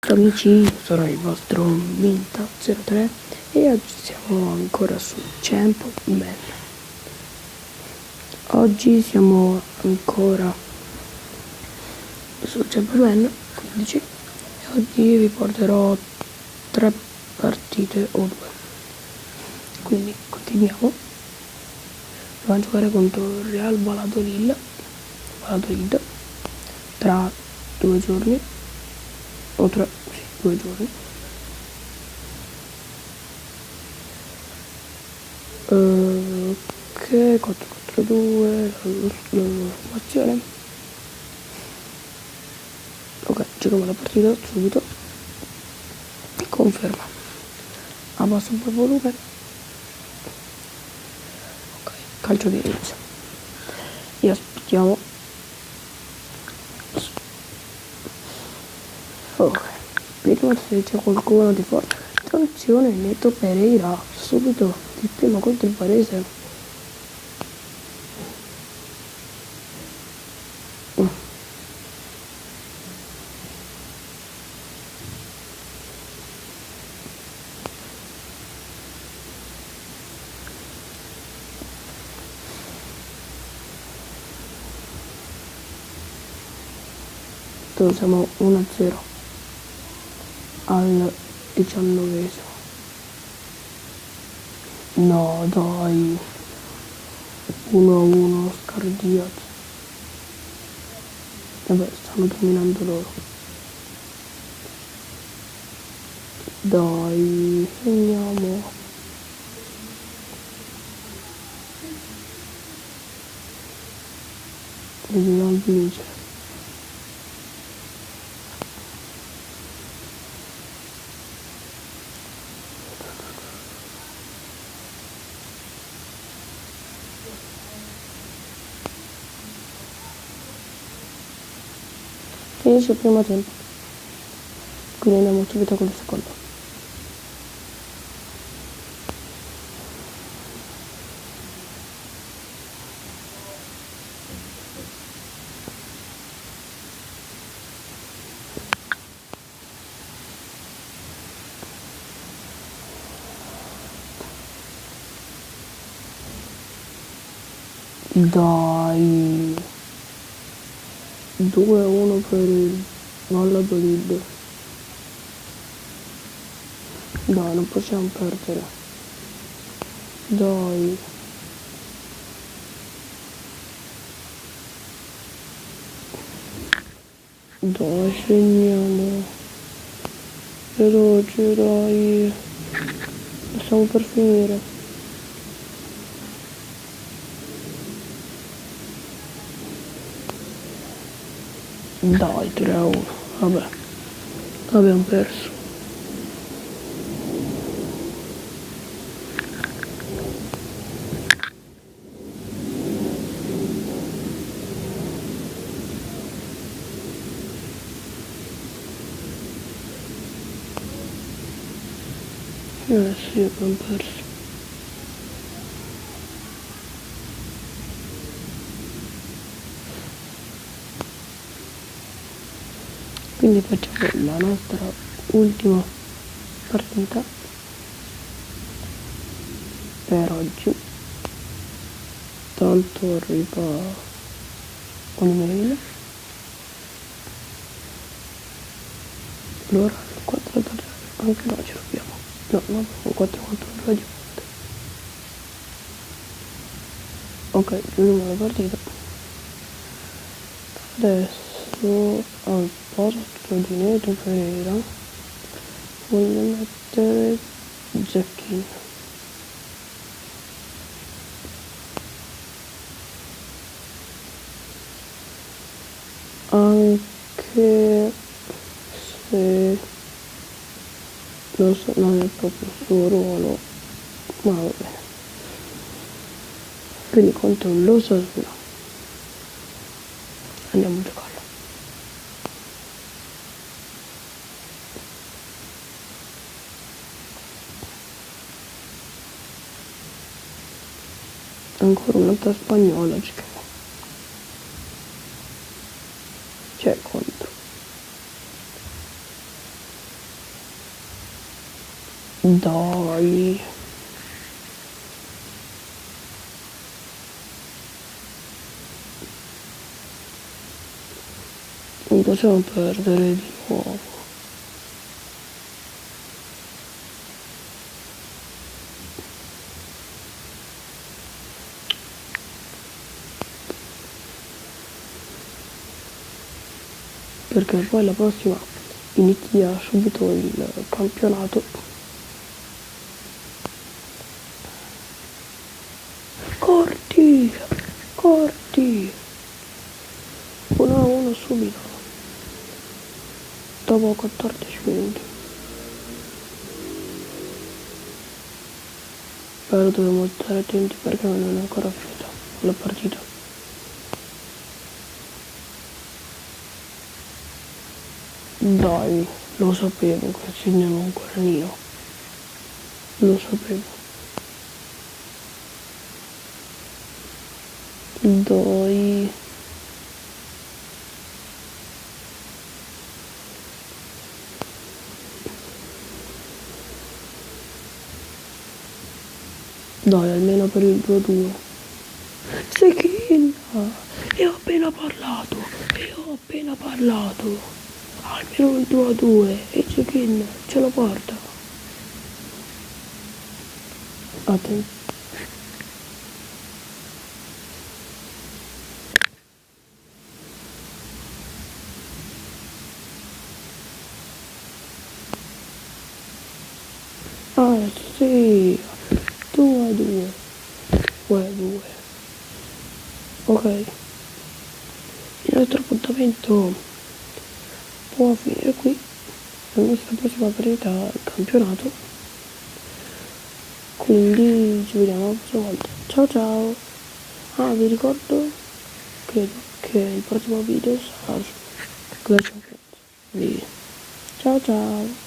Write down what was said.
Amici, sarà il vostro Minta03 e oggi siamo ancora su Champion. Oggi siamo ancora su Champion 15 e oggi vi porterò 3 partite o 2. Quindi continuiamo. Dobbiamo giocare contro il Real Valladolid tra 2 giorni o 3, sì, 2 giorni. Ok, 4-4-2 la formazione. Ok, giochiamo la partita subito. Conferma. Abbasso un po' il volume. Ok, calcio di inizio. E aspettiamo. Ok, vediamo se c'è qualcuno di forte. Attenzione, Neto Pereira, subito il primo contro il Varese. Siamo 1-0 al 19esimo. No, dai, 1-1 scardiato. Vabbè, stanno dominando loro. Dai, segniamo. Dobbiamo vincere. Finisce il primo tempo, quindi andiamo subito con il secondo. Dai, 2-1 per il Valladolid. Dai, non possiamo perdere. Dai. Dai, segniamo. Veloce, dai. Stiamo per finire. Dai, 3-1. Vabbè. Abbiamo perso. Sì, abbiamo perso. Quindi facciamo la nostra ultima partita per oggi. Tanto arriva un'email. Allora 4 anche noi ce l'abbiamo. No, un 4-4-2 di volte. Ok, chiudiamo la partita. Adesso al posto di Neto Pereira voglio mettere Giacchino. Anche se non è proprio il suo ruolo, ma va bene. Quindi contro l'Osasuna andiamo a giocarlo. Ancora un'altra spagnola giochiamo. C'è contro Dai. Non possiamo perdere di nuovo. Perché poi la prossima inizia subito il campionato. Corti! Corti! 1-1 subito. Dopo 14 minuti. Però dobbiamo stare attenti perché non è ancora finita la partita. Dai, lo sapevo che segnano un guarnino. Lo sapevo. Dai. Dai, almeno per il 2-2. Sechina! E ho appena parlato. Almeno il 2-2. E Cekin ce la porta. Attenti. Ah, sì. 2-2. 2-2. Ok. Il nostro appuntamento può finire qui. La nostra prossima partita al campionato. Quindi ci vediamo la prossima volta. Ciao ciao. Ah, vi ricordo, credo, che il prossimo video sarà su Clash of Clans. Ciao ciao.